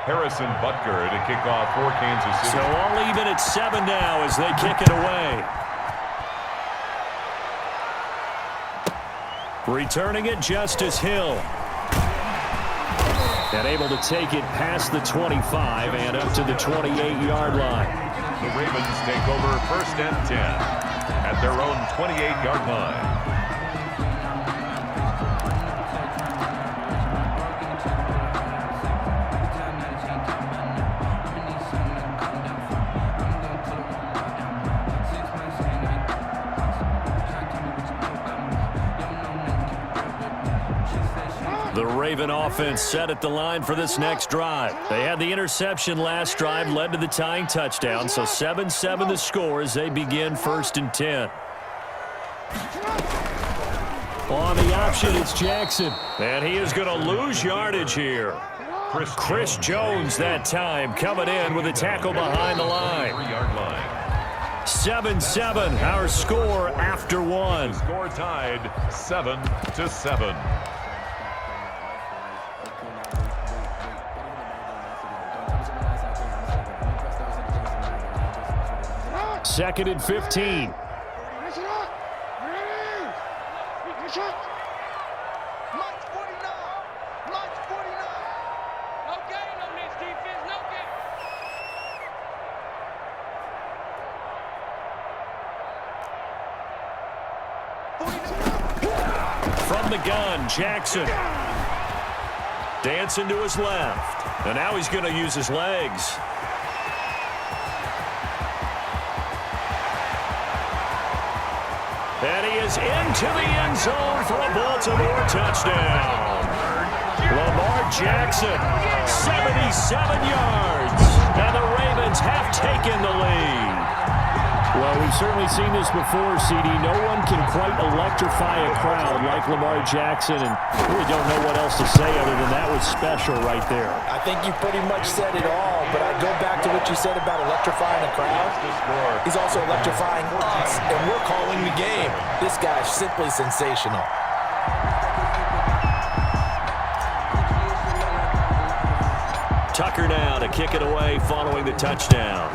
Harrison Butker to kick off for Kansas City. So all even at 7 now as they kick it away. Returning it, Justice Hill. And able to take it past the 25 and up to the 28-yard line. The Ravens take over 1st and 10 at their own 28-yard line. The Raven offense set at the line for this next drive. They had the interception last drive, led to the tying touchdown, so 7-7 the score as they begin 1st and 10. On the option, it's Jackson. And he is going to lose yardage here. Chris Jones that time coming in with a tackle behind the line. 7-7, our score after one. Score tied 7-7. Second and 15. From the gun, Jackson. Dancing to his left. And now he's going to use his legs. And he is into the end zone for a Baltimore touchdown. Lamar Jackson, 77 yards. And the Ravens have taken the lead. Well, we've certainly seen this before, CD. No one can quite electrify a crowd like Lamar Jackson, and really don't know what else to say other than that was special right there. I think you pretty much said it all, but I go back to what you said about electrifying a crowd. He's also electrifying us, and we're calling the game. This guy's simply sensational. Tucker now to kick it away following the touchdown.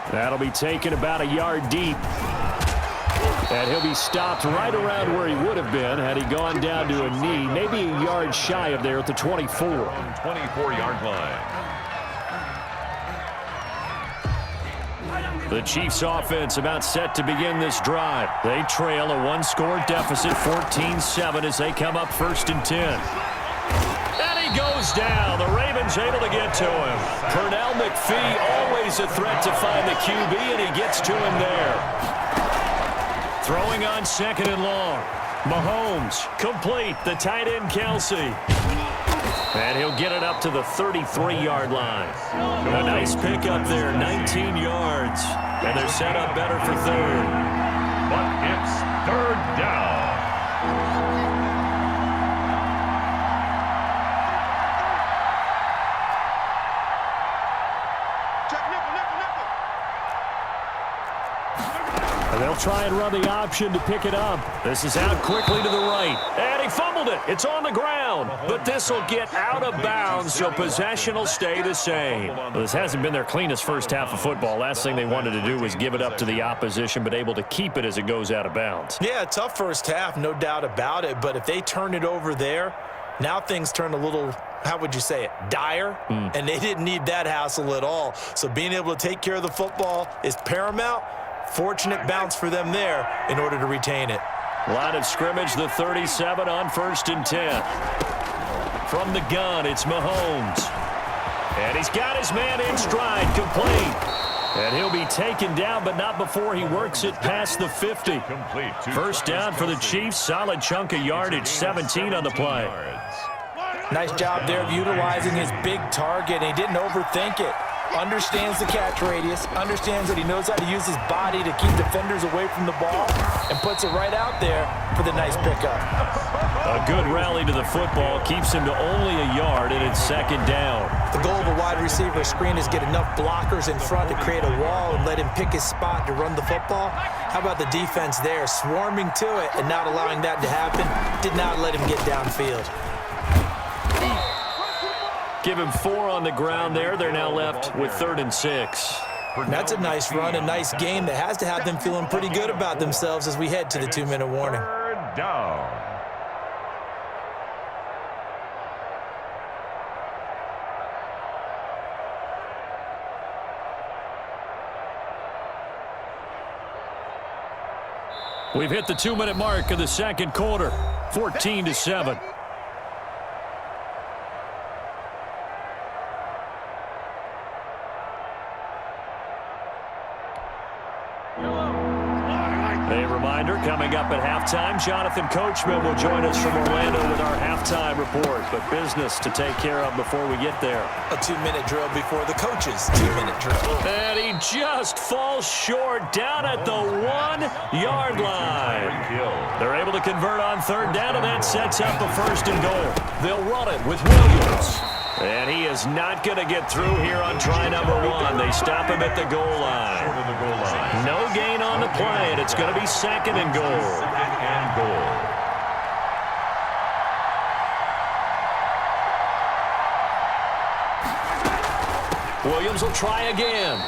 That'll be taken about a yard deep. And he'll be stopped right around where he would have been had he gone down to a knee, maybe a yard shy of there at the 24. 24-yard line. The Chiefs offense about set to begin this drive. They trail a one-score deficit, 14-7 as they come up 1st and 10. And he goes down. The Ravens able to get to him. Pernell McPhee always a threat to find the QB, and he gets to him there. Throwing on 2nd and long. Mahomes complete. The tight end Kelsey. And he'll get it up to the 33-yard line. A nice pickup there, 19 yards. And they're set up better for 3rd. But it's 3rd down. And they'll try and run the option to pick it up. This is out quickly to the right. And he fumbled it. It's on the ground. But this will get out of bounds, so possession will stay the same. Well, this hasn't been their cleanest first half of football. Last thing they wanted to do was give it up to the opposition, but able to keep it as it goes out of bounds. Yeah, tough first half, no doubt about it. But if they turn it over there, now things turn a little, how would you say it, dire? And they didn't need that hassle at all. So being able to take care of the football is paramount. Fortunate bounce for them there in order to retain it. Line of scrimmage, the 37 on 1st and 10. From the gun, it's Mahomes. And he's got his man in stride, complete. And he'll be taken down, but not before he works it past the 50. First down for the Chiefs, solid chunk of yardage, 17 on the play. Nice job there of utilizing his big target, and he didn't overthink it. Understands the catch radius, understands that he knows how to use his body to keep defenders away from the ball, and puts it right out there for the nice pickup. A good rally to the football keeps him to only a yard, and it's 2nd down. The goal of a wide receiver screen is get enough blockers in front to create a wall and let him pick his spot to run the football. How about the defense there, swarming to it and not allowing that to happen? Did not let him get downfield. Give him 4 on the ground there. They're now left with 3rd and 6. That's a nice run, a nice game that has to have them feeling pretty good about themselves as we head to the 2-minute warning. 3rd down. We've hit the 2-minute mark of the second quarter, 14-7. A reminder, coming up at halftime, Jonathan Coachman will join us from Orlando with our halftime report. But business to take care of before we get there. A 2-minute drill before the coach's 2-minute drill. And he just falls short down at the 1-yard line. They're able to convert on 3rd down, and that sets up a 1st and goal. They'll run it with Williams. And he is not going to get through here on try number 1. They stop him at the goal line. No gain on the play, and it's going to be 2nd and goal. 2nd and goal. Williams will try again.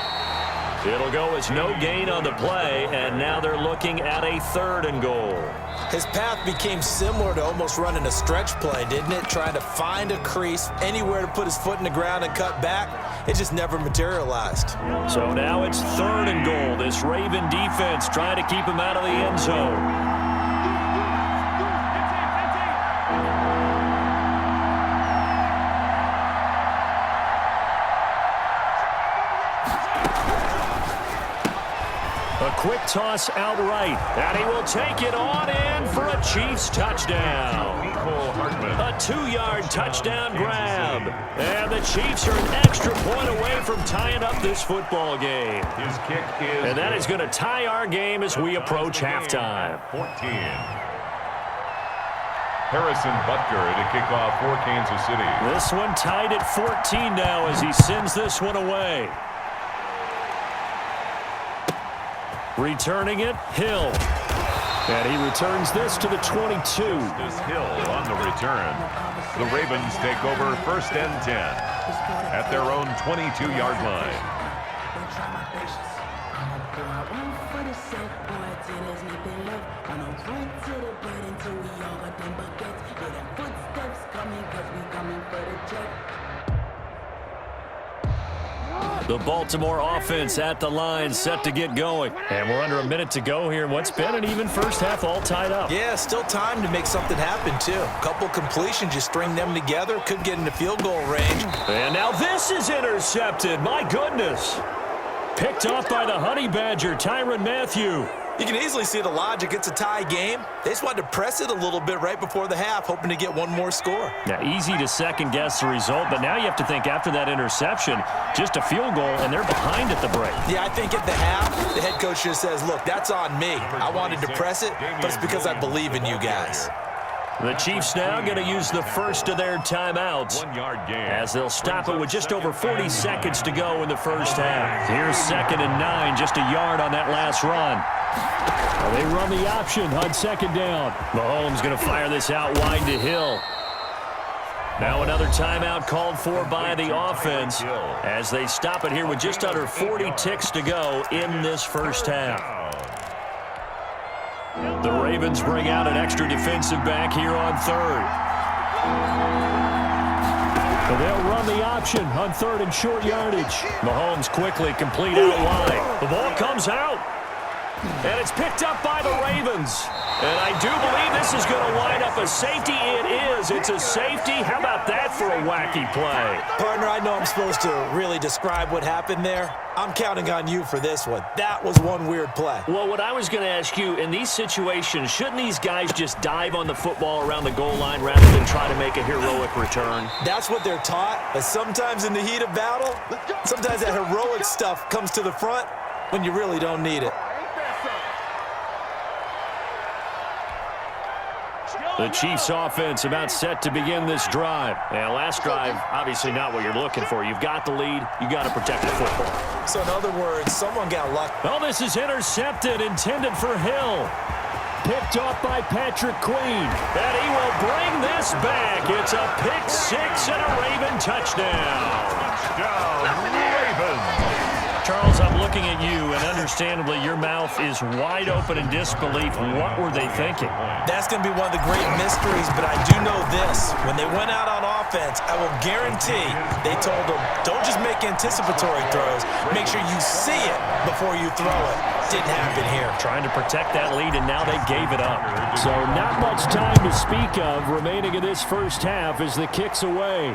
It'll go as no gain on the play, and now they're looking at a 3rd and goal. His path became similar to almost running a stretch play, didn't it? Trying to find a crease, anywhere to put his foot in the ground and cut back. It just never materialized. So now it's 3rd and goal. This Raven defense trying to keep him out of the end zone. A quick toss outright, and he will take it on in for a Chiefs touchdown. A 2-yard touchdown grab. And the Chiefs are an extra point away from tying up this football game. His kick is and that is going to tie our game as we approach halftime. 14. Harrison Butker to kick off for Kansas City. This one tied at 14 now as he sends this one away. Returning it, Hill. And he returns this to the 22. This Hill on the return. The Ravens take over 1st and 10 at their own 22-yard line. The Baltimore offense at the line, set to get going. And we're under a minute to go here in what's been an even first half, all tied up. Yeah, still time to make something happen, too. A couple completions, you string them together, could get into field goal range. And now this is intercepted. My goodness. Picked off by the Honey Badger, Tyrann Mathieu. You can easily see the logic. It's a tie game. They just wanted to press it a little bit right before the half, hoping to get one more score. Now, easy to second-guess the result, but now you have to think after that interception, just a field goal, and they're behind at the break. Yeah, I think at the half, the head coach just says, look, that's on me. I wanted to press it, but it's because I believe in you guys. The Chiefs now going to use the first of their timeouts 1-yard gain. as they'll stop it with just over 40 seconds to go in the first half. Here's 2nd and 9, just a yard on that last run. They run the option on 2nd down. Mahomes going to fire this out wide to Hill. Now another timeout called for by the offense as they stop it here with just under 40 ticks to go in this first half. The Ravens bring out an extra defensive back here on 3rd. And they'll run the option on 3rd and short yardage. Mahomes quickly complete out wide. The ball comes out. And it's picked up by the Ravens. And I do believe this is going to wind up a safety. It is. It's a safety. How about that for a wacky play? Partner, I know I'm supposed to really describe what happened there. I'm counting on you for this one. That was one weird play. Well, what I was going to ask you, in these situations, shouldn't these guys just dive on the football around the goal line rather than try to make a heroic return? That's what they're taught. But sometimes in the heat of battle, sometimes that heroic stuff comes to the front when you really don't need it. The Chiefs offense about set to begin this drive. And last drive, obviously not what you're looking for. You've got the lead. You got to protect the football. So in other words, someone got lucky. Oh, this is intercepted, intended for Hill. Picked off by Patrick Queen. And he will bring this back. It's a pick 6 kicks, and a Raven touchdown. Touchdown, Ravens. Charles, I'm looking at you, and understandably, your mouth is wide open in disbelief. What were they thinking? That's going to be one of the great mysteries, but I do know this. When they went out on offense, I will guarantee they told them, don't just make anticipatory throws. Make sure you see it before you throw it. Didn't happen here. Trying to protect that lead, and now they gave it up. So not much time to speak of remaining in this first half as the kick's away.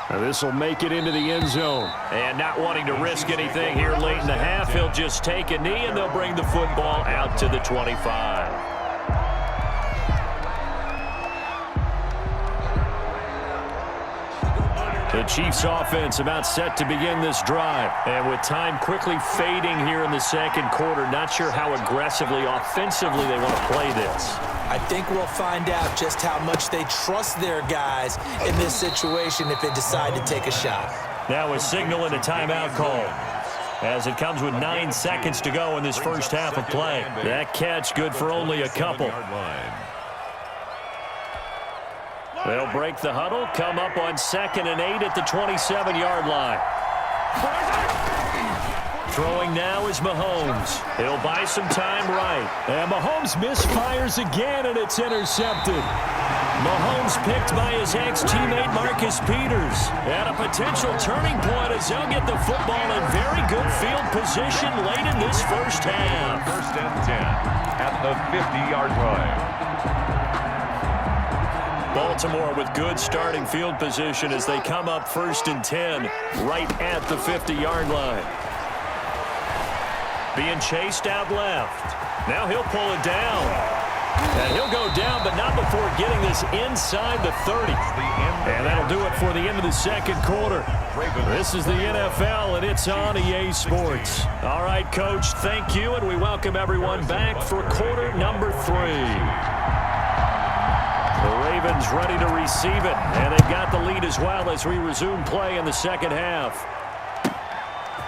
Now this will make it into the end zone. And not wanting to risk anything here late in the half, he'll just take a knee, and they'll bring the football out to the 25. The Chiefs offense about set to begin this drive. And with time quickly fading here in the second quarter, not sure how aggressively, offensively they want to play this. I think we'll find out just how much they trust their guys in this situation if they decide to take a shot. Now a signal and a timeout call, as it comes with 9 seconds to go in this first half of play. That catch good for only a couple. They'll break the huddle, come up on 2nd and 8 at the 27-yard line. Throwing now is Mahomes. He'll buy some time right. And Mahomes misfires again, and it's intercepted. Mahomes picked by his ex-teammate Marcus Peters. At a potential turning point as they'll get the football in very good field position late in this first half. 1st and 10 at the 50-yard line. Baltimore with good starting field position as they come up 1st and 10 right at the 50-yard line. Being chased out left. Now he'll pull it down. And he'll go down, but not before getting this inside the 30. And that'll do it for the end of the second quarter. This is the NFL, and it's on EA Sports. All right, Coach, thank you, and we welcome everyone back for quarter number 3. The Ravens ready to receive it, and they've got the lead as well as we resume play in the second half.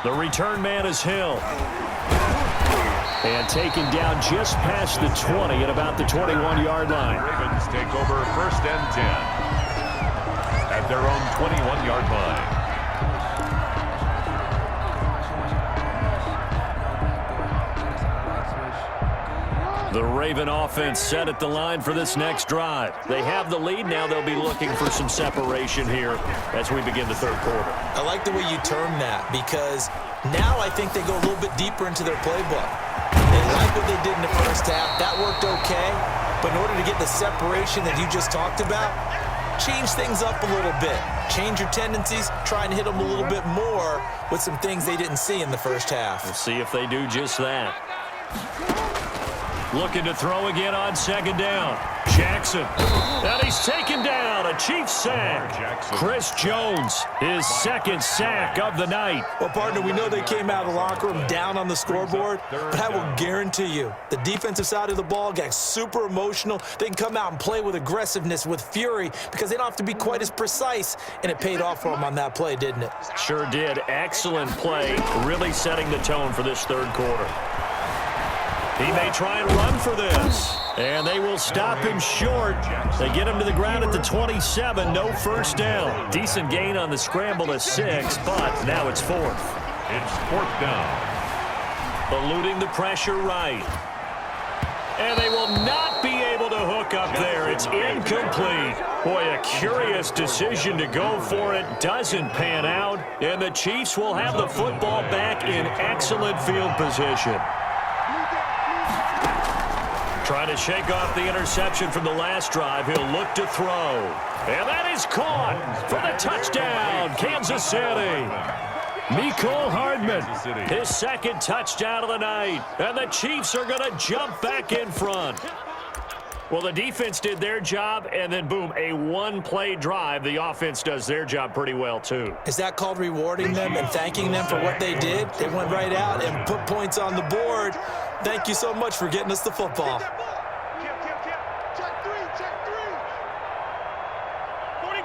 The return man is Hill. And taken down just past the 20 at about the 21-yard line. Ravens take over 1st and 10 at their own 21-yard line. The Raven offense set at the line for this next drive. They have the lead. Now they'll be looking for some separation here as we begin the third quarter. I like the way you term that because now I think they go a little bit deeper into their playbook. They like what they did in the first half. That worked okay. But in order to get the separation that you just talked about, change things up a little bit. Change your tendencies. Try and hit them a little bit more with some things they didn't see in the first half. We'll see if they do just that. Looking to throw again on 2nd down. Jackson. And he's taken down. A Chiefs sack. Chris Jones, his 2nd sack of the night. Well, partner, we know they came out of the locker room down on the scoreboard, but I will guarantee you the defensive side of the ball got super emotional. They can come out and play with aggressiveness, with fury, because they don't have to be quite as precise, and it paid off for them on that play, didn't it? Sure did. Excellent play, really setting the tone for this third quarter. He may try and run for this. And they will stop him short. They get him to the ground at the 27. No first down. Decent gain on the scramble to 6, but now it's 4th. It's 4th down. Eluding the pressure right. And they will not be able to hook up there. It's incomplete. Boy, a curious decision to go for it. Doesn't pan out. And the Chiefs will have the football back in excellent field position. Trying to shake off the interception from the last drive. He'll look to throw. And that is caught for the touchdown, Kansas City. Mecole Hardman, his 2nd touchdown of the night. And the Chiefs are going to jump back in front. Well, the defense did their job, and then, boom, a one-play drive. The offense does their job pretty well, too. Is that called rewarding them and thanking them for what they did? They went right out and put points on the board. Thank you so much for getting us the football. Check 3. 43.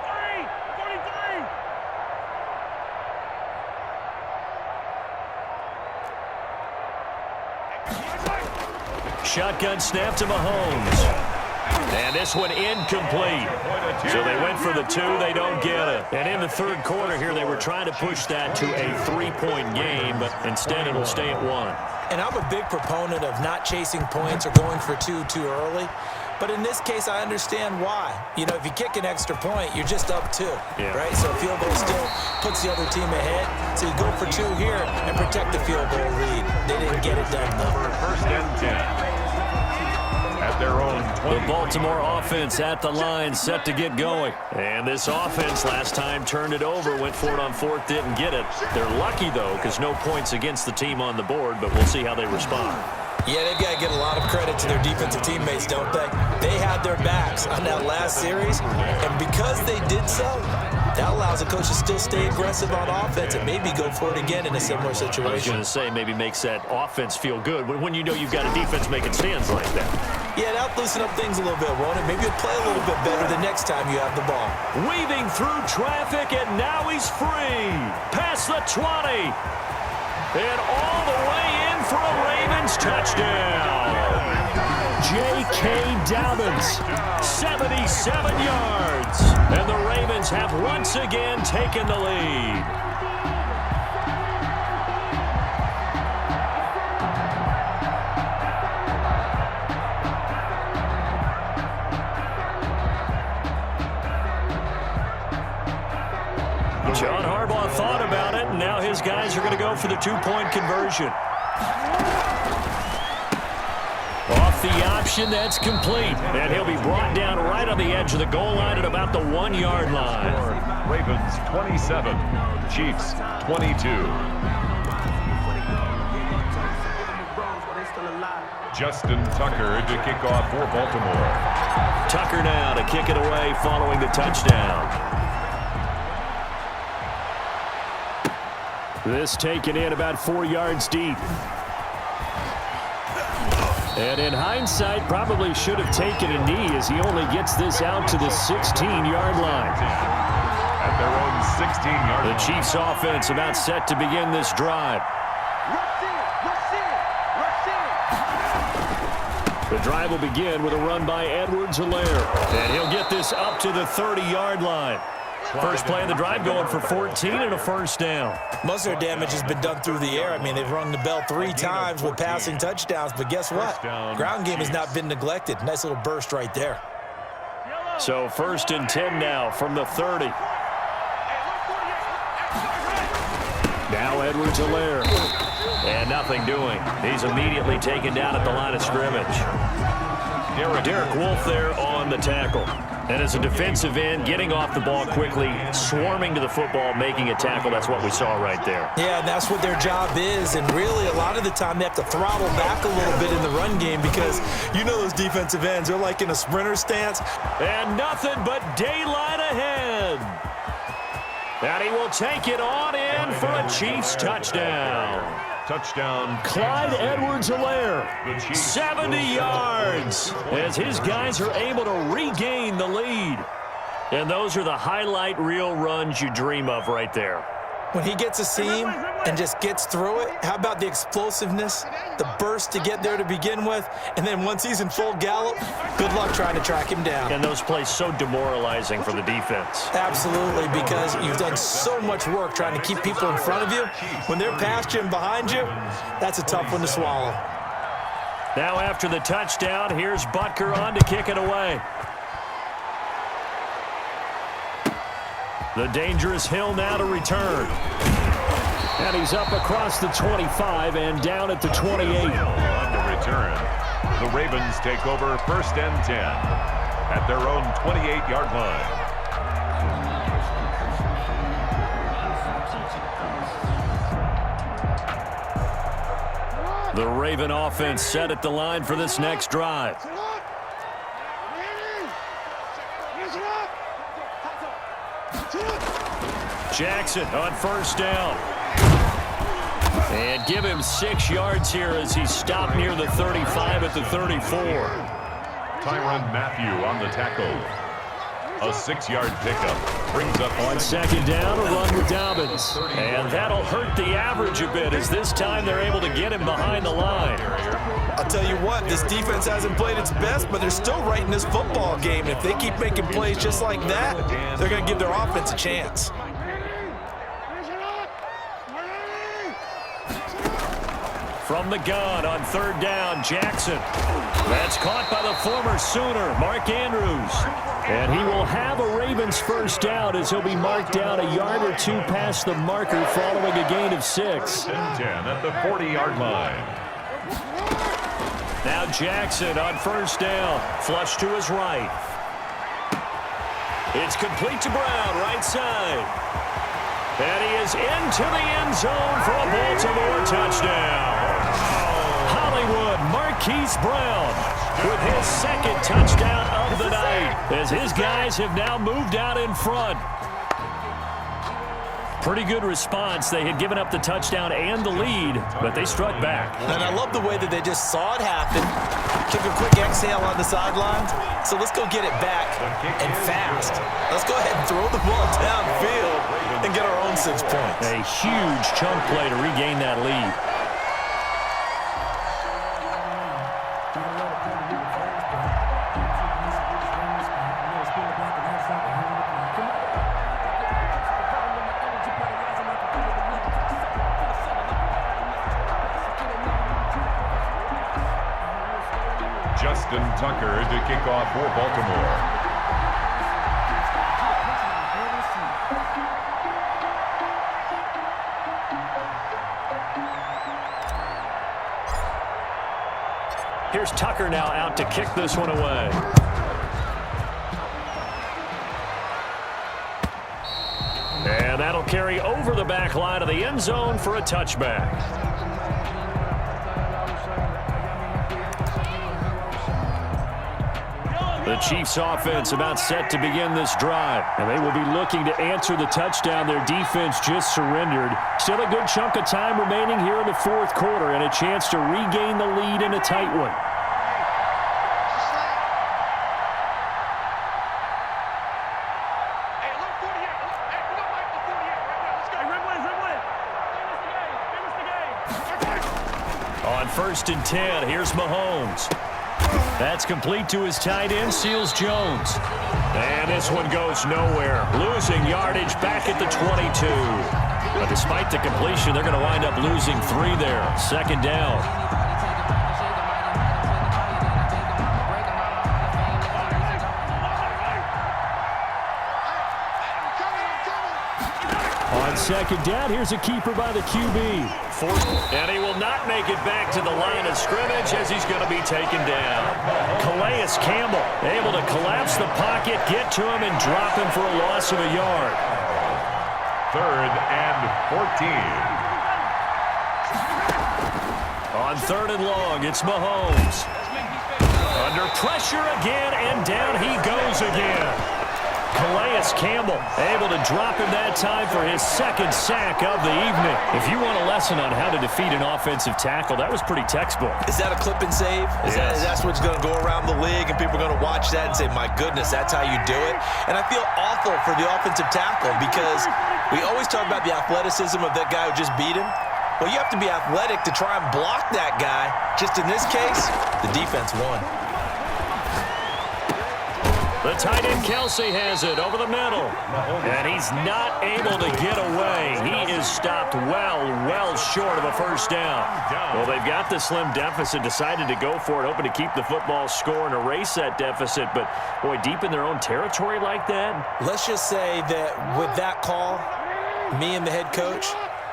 Shotgun snap to Mahomes. And this one incomplete. So they went for the 2. They don't get it. And in the third quarter here, they were trying to push that to a 3-point game, but instead it'll stay at 1. And I'm a big proponent of not chasing points or going for 2 too early. But in this case, I understand why. You know, if you kick an extra point, you're just up 2, right? So a field goal still puts the other team ahead. So you go for 2 here and protect the field goal lead. They didn't get it done, though. First and 10. At their own 20. The Baltimore offense at the line, set to get going. And this offense last time turned it over, went for it on 4th, didn't get it. They're lucky, though, because no points against the team on the board, but we'll see how they respond. Yeah, they've got to give a lot of credit to their defensive teammates, don't they? They had their backs on that last series, and because they did so, that allows the coach to still stay aggressive on offense and maybe go for it again in a similar situation. I was going to say, maybe makes that offense feel good when you know you've got a defense making stands like that. Yeah, that'll loosen up things a little bit, won't it? Maybe you'll play a little bit better the next time you have the ball. Weaving through traffic, and now he's free. Past the 20. And all the way in for a Ravens touchdown. J.K. Dobbins, 77 yards. And the Ravens have once again taken the lead. John Harbaugh thought about it, and now his guys are going to go for the 2-point conversion. Off the option, that's complete. And he'll be brought down right on the edge of the goal line at about the 1-yard line. Ravens 27, Chiefs 22. Justin Tucker to kick off for Baltimore. Tucker now to kick it away following the touchdown. This taken in about 4 yards deep. And in hindsight, probably should have taken a knee as he only gets this out to the 16-yard line. At their own 16-yard line. The Chiefs offense about set to begin this drive. The drive will begin with a run by Edwards-Helaire. And he'll get this up to the 30-yard line. First play of the drive going for 14 and a first down. Most of their damage has been done through the air. I mean, they've rung the bell 3 times with passing touchdowns, but guess what? Ground game has not been neglected. Nice little burst right there. So first and 10 now from the 30. Now Edwards-Helaire. And nothing doing. He's immediately taken down at the line of scrimmage. Derek Wolfe there on the tackle. And as a defensive end, getting off the ball quickly, swarming to the football, making a tackle, that's what we saw right there. Yeah, and that's what their job is. And really, a lot of the time, they have to throttle back a little bit in the run game because you know those defensive ends, they're like in a sprinter stance. And nothing but daylight ahead. And he will take it on in for a Chiefs touchdown. Touchdown. Clyde Edwards-Helaire, 70 yards, as his guys are able to regain the lead. And those are the highlight reel runs you dream of right there. When he gets a seam and just gets through it, how about the explosiveness, the burst to get there to begin with, and then once he's in full gallop, good luck trying to track him down. And those plays so demoralizing for the defense. Absolutely, because you've done so much work trying to keep people in front of you. When they're past you and behind you, that's a tough one to swallow. Now after the touchdown, here's Butker on to kick it away. The dangerous Hill now to return. And he's up across the 25 and down at the 28. On the return, the Ravens take over first and 10 at their own 28-yard line. The Raven offense set at the line for this next drive. Jackson on first down. And give him 6 yards here as he stopped near the 35 at the 34. Tyrann Mathieu on the tackle. A 6-yard pickup brings up on second down, a run with Dobbins. And that'll hurt the average a bit as this time they're able to get him behind the line. I'll tell you what, this defense hasn't played its best, but they're still right in this football game. If they keep making plays just like that, they're going to give their offense a chance. From the gun on third down, Jackson. That's caught by the former Sooner, Mark Andrews. And he will have a Ravens first down as he'll be marked down a yard or two past the marker following a gain of 6. 10 at the 40-yard line. Now Jackson on first down, flush to his right. It's complete to Brown, right side. And he is into the end zone for a Baltimore touchdown. Hollywood Marquise Brown with his second touchdown of the night as his guys have now moved out in front. Pretty good response. They had given up the touchdown and the lead, but they struck back. And I love the way that they just saw it happen, took a quick exhale on the sidelines. So let's go get it back and fast. Let's go ahead and throw the ball downfield and get our own 6 points. A huge chunk play to regain that lead. Justin Tucker to kick off for Baltimore. Here's Tucker now out to kick this one away. And that'll carry over the back line of the end zone for a touchback. The Chiefs offense about set to begin this drive, and they will be looking to answer the touchdown their defense just surrendered. Still a good chunk of time remaining here in the fourth quarter and a chance to regain the lead in a tight one. On 1st and 10, here's Mahomes. That's complete to his tight end, Seals Jones. And this one goes nowhere. Losing yardage back at the 22. But despite the completion, they're going to wind up losing 3 there. 2nd down. On 2nd down, here's a keeper by the QB. And he will not make it back to the line of scrimmage as he's going to be taken down. Calais Campbell able to collapse the pocket, get to him, and drop him for a loss of a yard. 3rd and 14. On 3rd and long, it's Mahomes. Under pressure again, and down he goes again. Calais Campbell able to drop him that time for his 2nd sack of the evening. If you want a lesson on how to defeat an offensive tackle, that was pretty textbook. Is that a clip and save? That's what's going to go around the league, and people are going to watch that and say, my goodness, that's how you do it? And I feel awful for the offensive tackle because we always talk about the athleticism of that guy who just beat him. Well, you have to be athletic to try and block that guy. Just in this case, the defense won. The tight end Kelsey has it over the middle. And he's not able to get away. He is stopped well short of a first down. Well, they've got the slim deficit, decided to go for it, hoping to keep the football score and erase that deficit. But, boy, deep in their own territory like that. Let's just say that with that call, me and the head coach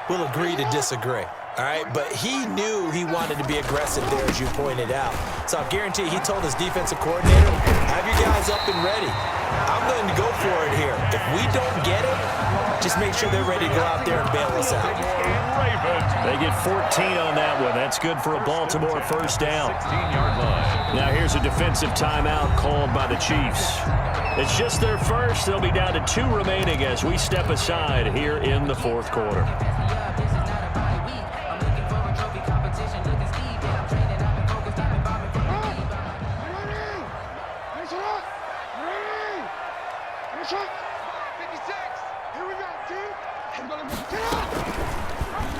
will agree to disagree. All right, but he knew he wanted to be aggressive there, as you pointed out. So I guarantee he told his defensive coordinator, have your guys up and ready. I'm going to go for it here. If we don't get it, just make sure they're ready to go out there and bail us out. They get 14 on that one. That's good for a Baltimore first down. 16-yard line. Now here's a defensive timeout called by the Chiefs. It's just their first. They'll be down to 2 remaining as we step aside here in the fourth quarter.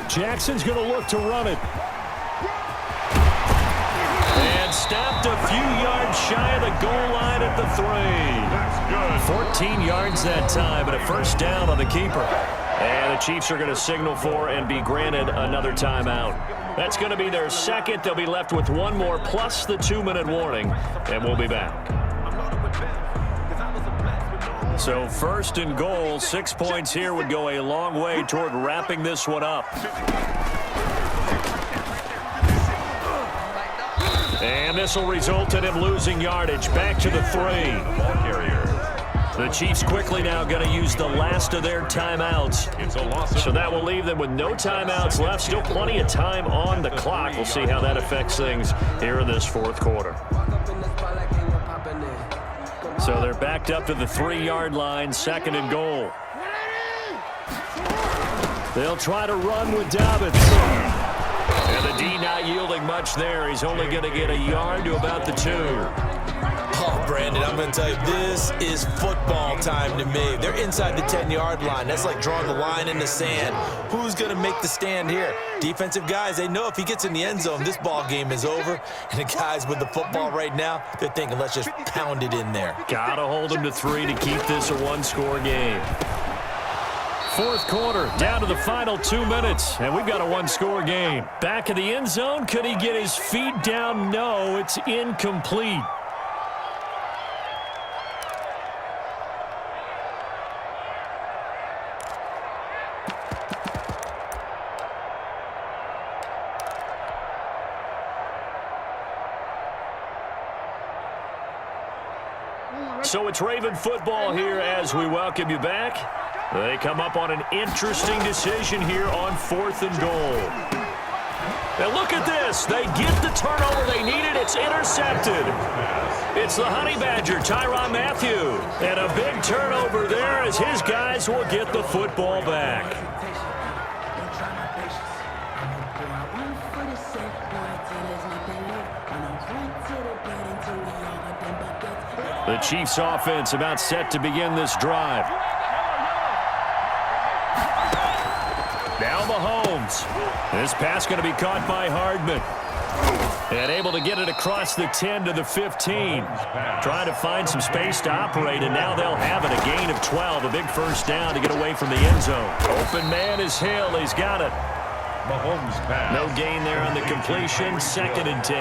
Jackson's going to look to run it. just a few yards shy of the goal line at the 3. That's good. 14 yards that time, and a first down on the keeper. And the Chiefs are going to signal for and be granted another timeout. That's going to be their second. They'll be left with one more plus the 2-minute warning, and we'll be back. So first and goal, 6 points here would go a long way toward wrapping this one up. And this will result in him losing yardage. Back to the 3. Ball carrier. The Chiefs quickly now going to use the last of their timeouts. It's a loss. So that will leave them with no timeouts left. Still plenty of time on the clock. We'll see how that affects things here in this fourth quarter. So they're backed up to the 3-yard line, second and goal. They'll try to run with Dobbins. And the D not yielding much there. He's only going to get a yard to about the 2. Oh, Brandon, I'm going to tell you, this is football time to me. They're inside the 10-yard line. That's like drawing the line in the sand. Who's going to make the stand here? Defensive guys, they know if he gets in the end zone, this ball game is over. And the guys with the football right now, they're thinking, let's just pound it in there. Got to hold him to 3 to keep this a one-score game. Fourth quarter, down to the final 2 minutes, and we've got a one-score game. Back in the end zone, could he get his feet down? No, it's incomplete. So it's Raven football here as we welcome you back. They come up on an interesting decision here on 4th and goal. And look at this. They get the turnover they needed. It's intercepted. It's the Honey Badger, Tyrann Mathieu. And a big turnover there as his guys will get the football back. The Chiefs offense about set to begin this drive. Now Mahomes. This pass going to be caught by Hardman. And able to get it across the 10 to the 15. Trying to find some space to operate, and now they'll have it. A gain of 12, a big first down to get away from the end zone. Open man is Hill. He's got it. Mahomes pass. No gain there on the completion. 2nd and 10.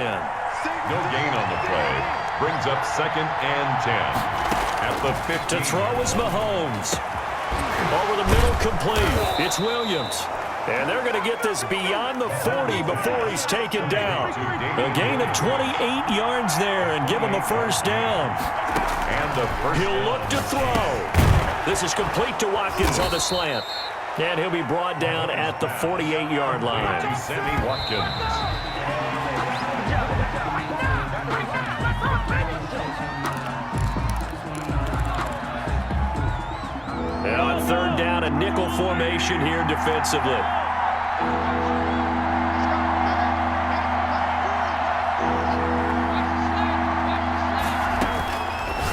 No gain on the play. Brings up 2nd and 10. At the 50. To throw is Mahomes. Over the middle, complete. It's Williams. And they're going to get this beyond the 40 before he's taken down. A gain of 28 yards there and give him a first down. And the first. He'll look to throw. This is complete to Watkins on the slant. And he'll be brought down at the 48-yard line. To Sammy Watkins. And on 3rd down, a nickel formation here defensively.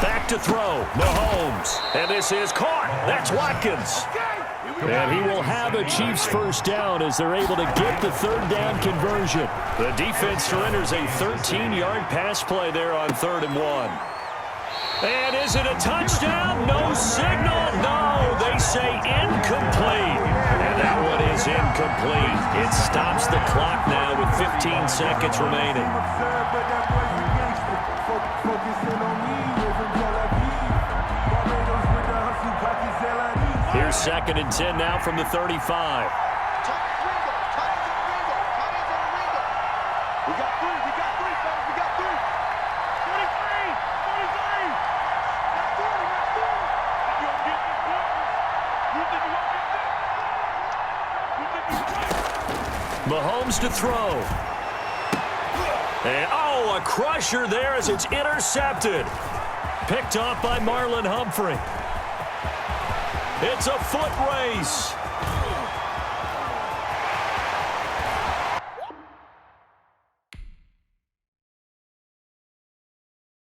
Back to throw, Mahomes. And this is caught. That's Watkins. And he will have a Chiefs first down as they're able to get the 3rd down conversion. The defense surrenders a 13-yard pass play there on 3rd and 1. And is it a touchdown? No signal. No, they say incomplete. And that one is incomplete. It stops the clock now with 15 seconds remaining. Here's 2nd and 10 now from the 35. Mahomes to throw. And, a crusher there as it's intercepted. Picked off by Marlon Humphrey. It's a foot race.